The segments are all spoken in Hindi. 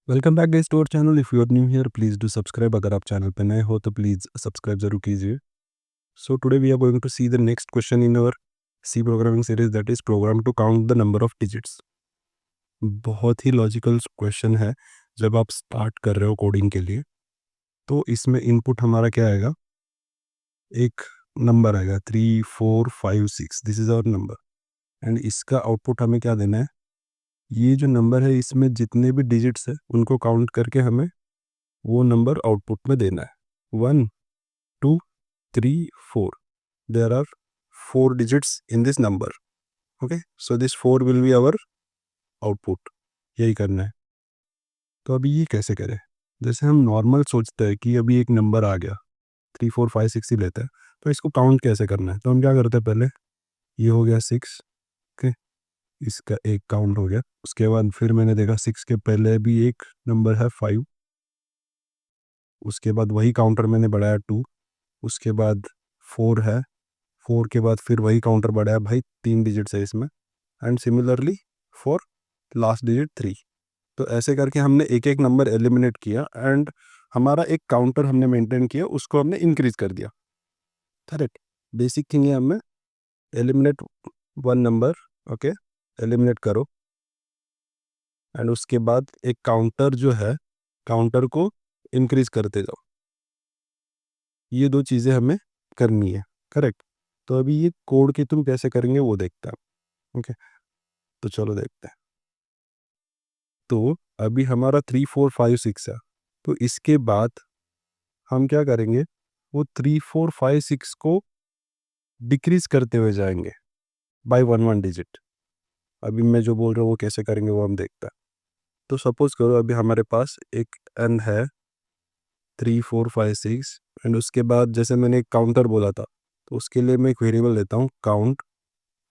Welcome back guys to our channel. If you are new here please do subscribe. अगर आप चैनल पे नए हो तो प्लीज़ सब्सक्राइब ज़रूर कीजिए। So today we are going to see the next question in our C programming series, that is program to count the number of digits. बहुत ही लॉजिकल क्वेश्चन है। जब आप स्टार्ट कर रहे हो कोडिंग के लिए तो इसमें इनपुट हमारा क्या आएगा, एक नंबर आएगा 3 4 5 6, this is our number. And इसका आउटपुट हमें क्या देना है, ये जो नंबर है इसमें जितने भी डिजिट्स है उनको काउंट करके हमें वो नंबर आउटपुट में देना है। 1 2 3 4, there are 4 digits in this number. Okay, so this 4 will be our output। यही करना है। तो अभी ये कैसे करें, जैसे हम नॉर्मल सोचते हैं कि अभी एक नंबर आ गया 3 4 5 6 ही लेते हैं, तो इसको काउंट कैसे करना है। तो हम क्या करते हैं, पहले ये हो गया 6। ओके, इसका एक काउंट हो गया। उसके बाद फिर मैंने देखा 6 के पहले भी एक नंबर है 5। उसके बाद वही काउंटर मैंने बढ़ाया 2। उसके बाद 4 है। 4 के बाद फिर वही काउंटर बढ़ाया, भाई 3 डिजिट्स है इसमें। And similarly for last digit 3। तो ऐसे करके हमने एक एक नंबर एलिमिनेट किया एंड हमारा एक काउंटर हमने मेंटेन किया, उसको हमने इंक्रीज कर दिया। करेक्ट। बेसिक थिंग है, हमें eliminate one number. Okay, eliminate करो एंड उसके बाद एक काउंटर जो है, काउंटर को इंक्रीज करते जाओ। ये दो चीज़ें हमें करनी है। करेक्ट। तो अभी ये कोड के तुम कैसे करेंगे वो देखते हैं। ओके, तो चलो देखते हैं। तो अभी हमारा 3 4 5 6 है। तो इसके बाद हम क्या करेंगे, वो 3 4 5 6 को डिक्रीज करते हुए जाएंगे बाय 1 1 डिजिट। अभी मैं जो बोल रहा हूँ वो कैसे करेंगे वो हम देखते हैं। तो सपोज करो अभी हमारे पास एक n है 3 4 5 6, एंड उसके बाद जैसे मैंने एक काउंटर बोला था, तो उसके लिए मैं एक वेरिएबल लेता हूँ काउंट,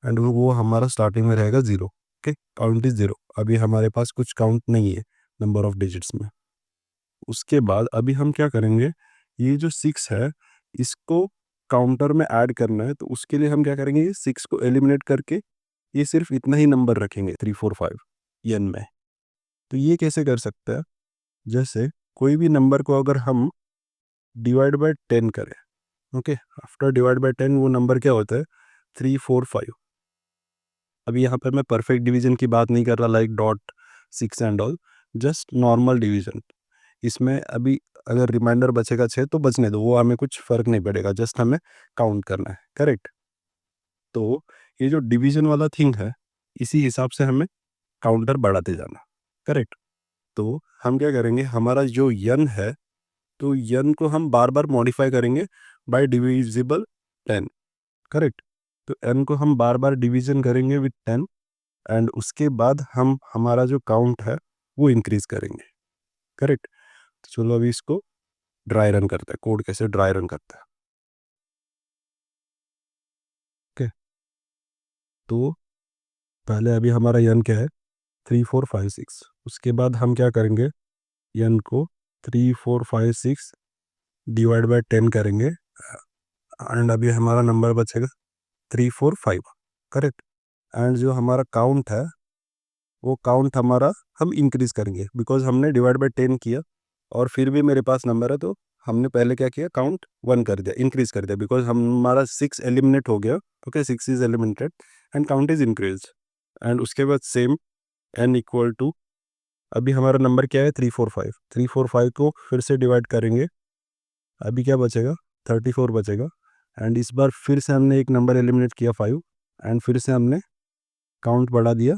एंड वो हमारा स्टार्टिंग में रहेगा 0। Okay, count is 0। अभी हमारे पास कुछ काउंट नहीं है नंबर ऑफ डिजिट्स में। उसके बाद अभी हम क्या करेंगे, ये जो 6 है इसको काउंटर में ऐड करना है। तो उसके लिए हम क्या करेंगे, ये 6 को एलिमिनेट करके ये सिर्फ इतना ही नंबर रखेंगे 3 4 5 एन में। तो ये कैसे कर सकते हैं, जैसे कोई भी नंबर को अगर हम डिवाइड बाय 10 करें। ओके, आफ्टर डिवाइड बाय 10 वो नंबर क्या होता है, 3 4 5। अभी यहाँ पर मैं परफेक्ट डिवीजन की बात नहीं कर रहा, like dot 6 and all, just normal division. इसमें अभी अगर रिमाइंडर बचेगा 6 तो बचने दो, वो हमें कुछ फ़र्क नहीं पड़ेगा, जस्ट हमें काउंट करना है। करेक्ट। तो ये जो डिवीजन वाला थिंग है, इसी हिसाब से हमें काउंटर बढ़ाते जाना। करेक्ट। तो हम क्या करेंगे, हमारा जो यन है, तो यन को हम बार बार मॉडिफाई करेंगे बाय डिविजिबल 10। करेक्ट। तो एन को हम बार बार डिवीजन करेंगे विथ 10, एंड उसके बाद हम हमारा जो काउंट है वो इंक्रीज करेंगे। करेक्ट। तो चलो अभी इसको ड्राई रन करते हैं, कोड कैसे ड्राई रन करते हैं। ओके, तो पहले अभी हमारा यन क्या है, 3 4 5 6। उसके बाद हम क्या करेंगे, यन को 3 4 5 6 डिवाइड बाय 10 करेंगे, एंड अभी हमारा नंबर बचेगा 3 4 5। करेक्ट। एंड जो हमारा काउंट है वो काउंट हमारा हम इंक्रीज करेंगे, बिकॉज हमने डिवाइड बाय 10 किया और फिर भी मेरे पास नंबर है, तो हमने पहले क्या किया, काउंट 1 कर दिया, इंक्रीज कर दिया, बिकॉज हमारा 6 एलिमिनेट हो गया। Okay, 6 is eliminated and count is increase. And उसके बाद सेम n इक्वल टू, अभी हमारा नंबर क्या है, 3 4 5। 3 4 5 को फिर से डिवाइड करेंगे, अभी क्या बचेगा, 34 बचेगा। एंड इस बार फिर से हमने एक नंबर एलिमिनेट किया 5, एंड फिर से हमने काउंट बढ़ा दिया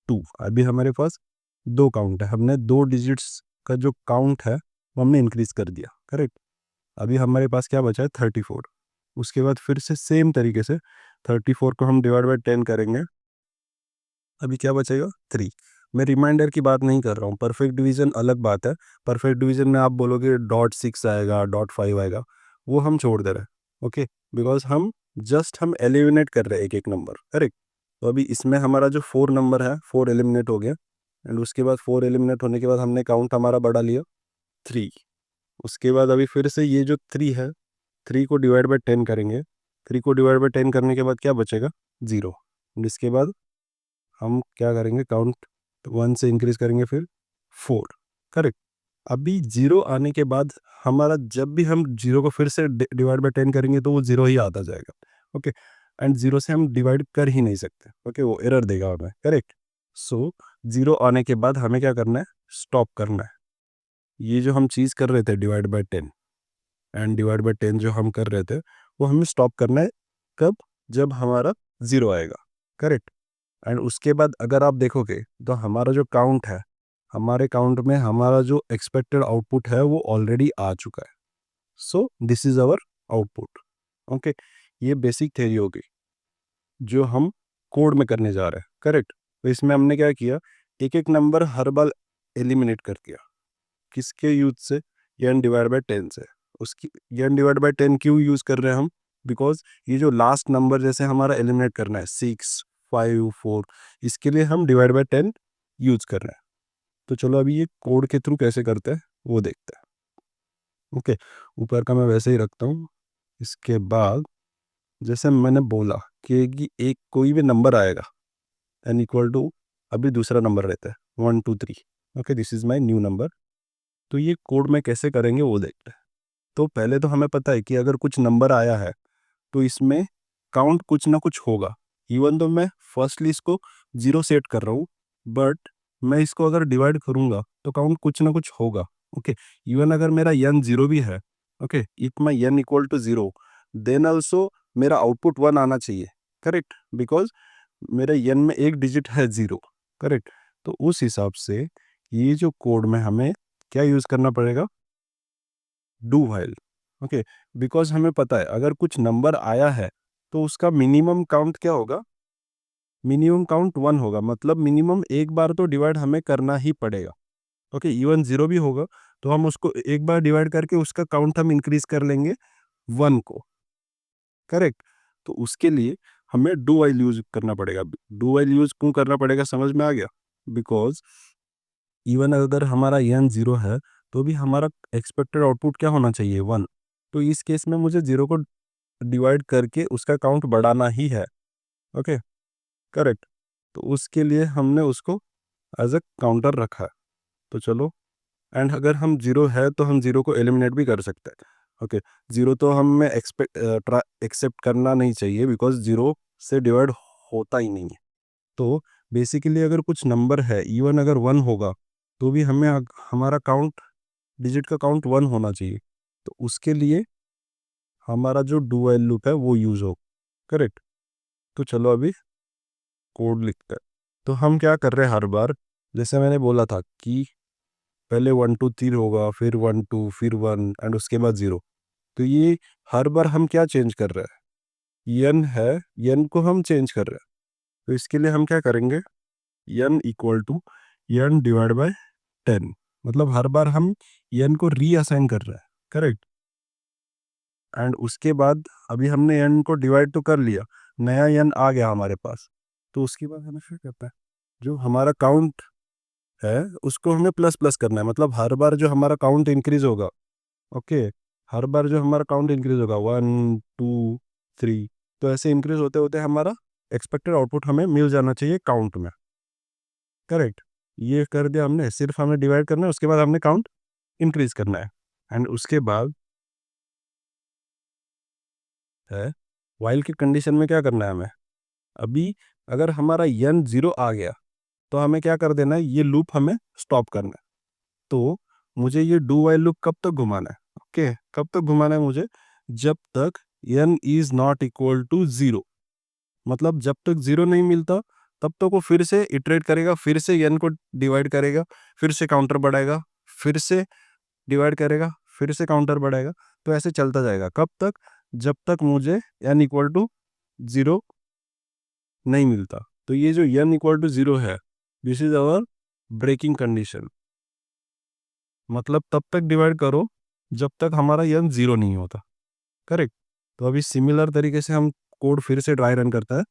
2। अभी हमारे पास दो काउंट है, हमने दो डिजिट्स का जो काउंट है वो हमने इंक्रीज कर दिया। करेक्ट। अभी हमारे पास क्या बचा है, 34। उसके बाद फिर से सेम तरीके से 34 को हम डिवाइड बाय 10 करेंगे, अभी क्या बचेगा, 3। मैं रिमाइंडर की बात नहीं कर रहा हूँ, परफेक्ट डिवीजन अलग बात है। परफेक्ट डिवीजन में आप बोलोगे डॉट 6 आएगा, डॉट 5 आएगा, वो हम छोड़ दे रहे हैं। ओके, बिकॉज हम एलिमिनेट कर रहे हैं एक एक नंबर। करेक्ट। तो अभी इसमें हमारा जो 4 नंबर है 4 एलिमिनेट हो गया, एंड उसके बाद 4 एलिमिनेट होने के बाद हमने काउंट हमारा बढ़ा लिया 3। उसके बाद अभी फिर से ये जो 3 है, 3 को डिवाइड बाय 10 करेंगे। 3 को डिवाइड बाय 10 करने के बाद क्या बचेगा, 0। इसके बाद हम क्या करेंगे, काउंट 1 से इंक्रीज करेंगे, फिर 4, करेक्ट। अभी 0 आने के बाद हमारा जब भी हम 0 को फिर से डिवाइड बाय 10 करेंगे तो वो 0 ही आता जाएगा, ओके। एंड 0 से हम डिवाइड कर ही नहीं सकते, ओके, वो एरर देगा हमें, करेक्ट। सो 0 आने के बाद हमें क्या करना है, स्टॉप करना है। ये जो हम चीज़ कर रहे थे divide by 10 and divide by 10 जो हम कर रहे थे वो हमें स्टॉप करना है। कब? जब हमारा 0 आएगा, करेक्ट। एंड उसके बाद अगर आप देखोगे तो हमारा जो काउंट है, हमारे काउंट में हमारा जो एक्सपेक्टेड आउटपुट है वो ऑलरेडी आ चुका है। So this is our output, okay. ये बेसिक थ्योरी होगी जो हम कोड में करने जा रहे हैं, करेक्ट। तो इसमें हमने क्या किया, एक एक नंबर हर बार एलिमिनेट कर दिया। किसके यूज से? n डिवाइड बाय 10 से। उसकी n डिवाइड बाय 10 क्यों यूज कर रहे हैं हम? बिकॉज ये जो लास्ट नंबर जैसे हमारा एलिमिनेट करना है 6, 5, 4, इसके लिए हम डिवाइड बाय 10 यूज कर रहे हैं। तो चलो अभी ये कोड के थ्रू कैसे करते हैं वो देखते हैं, ओके। ऊपर का मैं वैसे ही रखता हूँ। इसके बाद जैसे मैंने बोला कि एक कोई भी नंबर आएगा n इक्वल टू, अभी दूसरा नंबर रहता है 1 2 3, okay, this is my new number. तो ये कोड में कैसे करेंगे वो देखते हैं। तो पहले तो हमें पता है कि अगर कुछ नंबर आया है तो इसमें काउंट कुछ ना कुछ होगा। इवन तो मैं फर्स्टली इसको 0 सेट कर रहा हूँ, बट मैं इसको अगर डिवाइड करूँगा तो काउंट कुछ ना कुछ होगा, ओके। इवन अगर मेरा n 0 भी है, okay, if my n equal to 0, then also मेरा आउटपुट 1 आना चाहिए, करेक्ट, बिकॉज मेरे n में एक डिजिट है 0, करेक्ट। तो उस हिसाब से ये जो कोड में हमें क्या यूज़ करना पड़ेगा, डू व्हाइल, ओके। बिकॉज हमें पता है अगर कुछ नंबर आया है तो उसका मिनिमम काउंट क्या होगा, मिनिमम काउंट 1 होगा, मतलब मिनिमम एक बार तो डिवाइड हमें करना ही पड़ेगा, ओके। इवन 0 भी होगा तो हम उसको एक बार डिवाइड करके उसका काउंट हम इंक्रीज कर लेंगे 1 को, करेक्ट। तो उसके लिए हमें डू व्हाइल यूज करना पड़ेगा। डू व्हाइल यूज क्यों करना पड़ेगा, समझ में आ गया? बिकॉज इवन अगर हमारा n 0 है तो भी हमारा एक्सपेक्टेड आउटपुट क्या होना चाहिए, 1। तो इस केस में मुझे 0 को डिवाइड करके उसका काउंट बढ़ाना ही है, ओके, करेक्ट। तो उसके लिए हमने उसको एज अ काउंटर रखा है। तो चलो, एंड अगर हम 0 है तो हम 0 को एलिमिनेट भी कर सकते हैं, ओके। 0 तो हमें एक्सेप्ट करना नहीं चाहिए बिकॉज 0 से डिवाइड होता ही नहीं है। तो बेसिकली अगर कुछ नंबर है, इवन अगर 1 होगा तो भी हमें हमारा काउंट, डिजिट का काउंट 1 होना चाहिए। तो उसके लिए हमारा जो डू व्हाइल लूप है वो यूज हो, करेक्ट। तो चलो अभी कोड लिखते हैं। तो हम क्या कर रहे हैं, हर बार जैसे मैंने बोला था कि पहले 1 2 3 होगा, फिर 1 2, फिर 1 एंड उसके बाद 0। तो ये हर बार हम क्या चेंज कर रहे हैं, n है, n को हम चेंज कर रहे हैं। तो इसके लिए हम क्या करेंगे, n equal to n divide by 10, मतलब हर बार हम n को रीअसाइन कर रहे हैं, करेक्ट। एंड उसके बाद अभी हमने n को डिवाइड तो कर लिया, नया n आ गया हमारे पास। तो उसके बाद हमें क्या करना है, जो हमारा काउंट है उसको हमें प्लस प्लस करना है, मतलब हर बार जो हमारा काउंट इंक्रीज होगा, ओके, हर बार जो हमारा काउंट इंक्रीज होगा 1 2 3, तो ऐसे इंक्रीज होते होते हमारा एक्सपेक्टेड आउटपुट हमें मिल जाना चाहिए काउंट में, करेक्ट। ये कर दिया हमने, सिर्फ हमें डिवाइड करना है, उसके बाद हमने काउंट इंक्रीज करना है। एंड उसके बाद है वाइल की कंडीशन में क्या करना है हमें, अभी अगर हमारा n 0 आ गया तो हमें क्या कर देना है, ये लूप हमें स्टॉप करना है। तो मुझे ये डू वाइल लूप कब तक घुमाना है, ओके, कब तक घुमाना है मुझे, जब तक n is not equal to 0, मतलब जब तक 0 नहीं मिलता तब तक वो फिर से इटरेट करेगा, फिर से n को डिवाइड करेगा, फिर से काउंटर बढ़ाएगा, फिर से डिवाइड करेगा, फिर से काउंटर बढ़ाएगा। तो ऐसे चलता जाएगा, कब तक, जब तक मुझे n इक्वल टू 0 नहीं मिलता। तो ये जो n इक्वल टू 0 है, this is our breaking condition, मतलब तब तक डिवाइड करो जब तक हमारा n 0 नहीं होता, करेक्ट। तो अभी सिमिलर तरीके से हम कोड फिर से ड्राई रन करता है।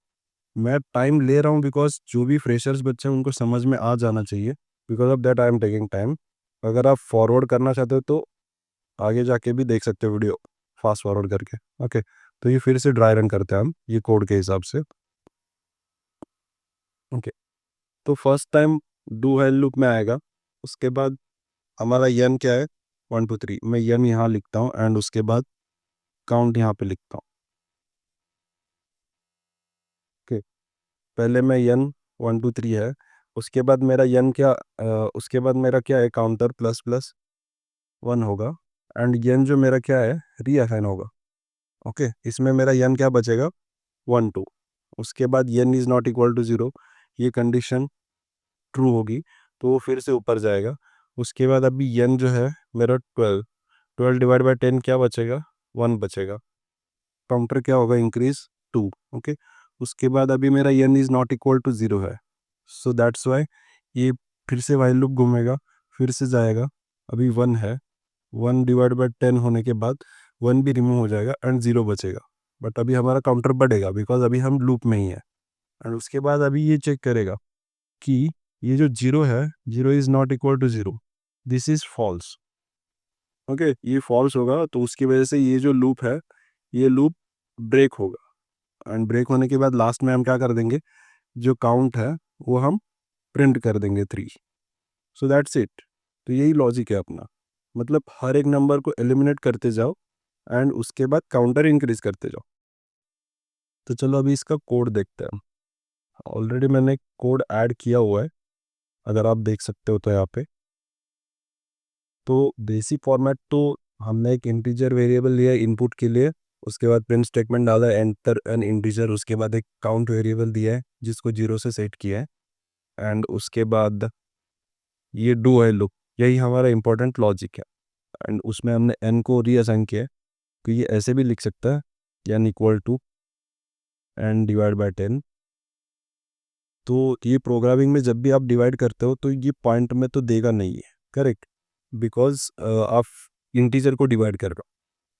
मैं टाइम ले रहा हूँ बिकॉज जो भी फ्रेशर्स बच्चे हैं उनको समझ में आ जाना चाहिए, because of that I am taking time. अगर आप फॉरवर्ड करना चाहते हो तो आगे जाके भी देख सकते हो वीडियो, फास्ट फॉरवर्ड करके, ओके। तो ये फिर से ड्राई रन करते हैं हम ये कोड के हिसाब से, ओके। तो first time do while loop में आएगा उसके बाद हमारा यन क्या है, 1 2 3, मैं यन यहाँ लिखता हूँ एंड उसके बाद काउंट यहाँ पे लिखता हूँ। ओके, पहले मैं यन 1 2 3 है, उसके बाद मेरा यन क्या, उसके बाद मेरा क्या है, काउंटर प्लस प्लस 1 होगा एंड यन जो मेरा क्या है, रीअसाइन होगा। ओके, इसमें मेरा यन क्या बचेगा, 1 2। उसके बाद यन इज़ नॉट इक्वल टू 0, ये कंडीशन ट्रू होगी तो वो फिर से ऊपर जाएगा। उसके बाद अभी यन जो है मेरा 12, 12 डिवाइड बाई 10 क्या बचेगा, 1 बचेगा। काउंटर क्या होगा, इंक्रीज 2। ओके, उसके बाद अभी मेरा यन इज़ नॉट इक्वल टू 0 है, सो दैट्स वाई ये फिर से वाइल लूप घूमेगा, फिर से जाएगा। अभी 1 है, 1 डिवाइड बाई 10 होने के बाद 1 भी रिमूव हो जाएगा एंड 0 बचेगा। बट अभी हमारा काउंटर बढ़ेगा बिकॉज अभी हम लूप में ही है। एंड उसके बाद अभी ये चेक करेगा कि ये जो 0 है, 0 is not equal to 0, this is false. Okay, ये फॉल्स होगा तो उसकी वजह से ये जो लूप है, ये लूप ब्रेक होगा एंड ब्रेक होने के बाद लास्ट में हम क्या कर देंगे, जो काउंट है वो हम प्रिंट कर देंगे 3। So that's it. तो यही लॉजिक है अपना, मतलब हर एक नंबर को एलिमिनेट करते जाओ एंड उसके बाद काउंटर इंक्रीज करते जाओ। तो चलो अभी इसका कोड देखते हैं। ऑलरेडी मैंने कोड ऐड किया हुआ है, अगर आप देख सकते हो तो यहाँ पे। तो बेसिक फॉर्मेट तो हमने एक इंटीजर वेरिएबल लिया इनपुट के लिए, उसके बाद प्रिंट स्टेटमेंट डाला एंटर एन इंटीजर, उसके बाद एक काउंट वेरिएबल दिया है जिसको 0 से सेट किया है एंड उसके बाद ये डू है लूप, यही हमारा इंपॉर्टेंट लॉजिक है। एंड उसमें हमने एन को रीअसाइन किया है, तो ये ऐसे भी लिख सकता है, n equal to n divide by 10। तो ये प्रोग्रामिंग में जब भी आप डिवाइड करते हो तो ये पॉइंट में तो देगा नहीं है, करेक्ट, बिकॉज आप इंटीजर को डिवाइड कर रहे हो।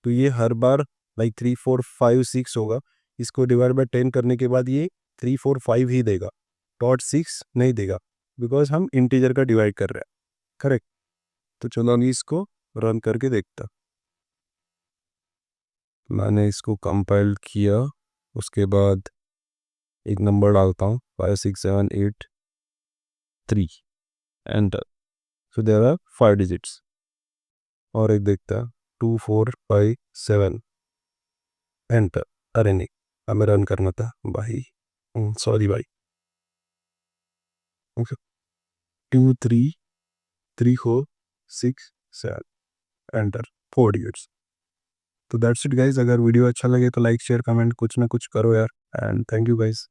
तो ये हर बार लाइक 3 4 5 6 होगा, इसको डिवाइड बाय 10 करने के बाद ये 3 4 5 ही देगा, डॉट 6 नहीं देगा, बिकॉज हम इंटीजर का डिवाइड कर रहे हैं, करेक्ट। तो चलो अभी इसको रन करके देखता। मैंने इसको कंपाइल किया, उसके बाद एक नंबर डालता हूँ 5 6 7 8 3, enter. So there are 5 digits. और एक देखता, 2 4 5 7, एंटर। अरे नहीं, हमें रन करना था भाई, सॉरी भाई। Okay, 2 3 3 4 6 7, enter, 4 digits. तो दैट्स इट गाइज, अगर वीडियो अच्छा लगे तो लाइक शेयर कमेंट कुछ ना कुछ करो यार, एंड थैंक यू गाइज।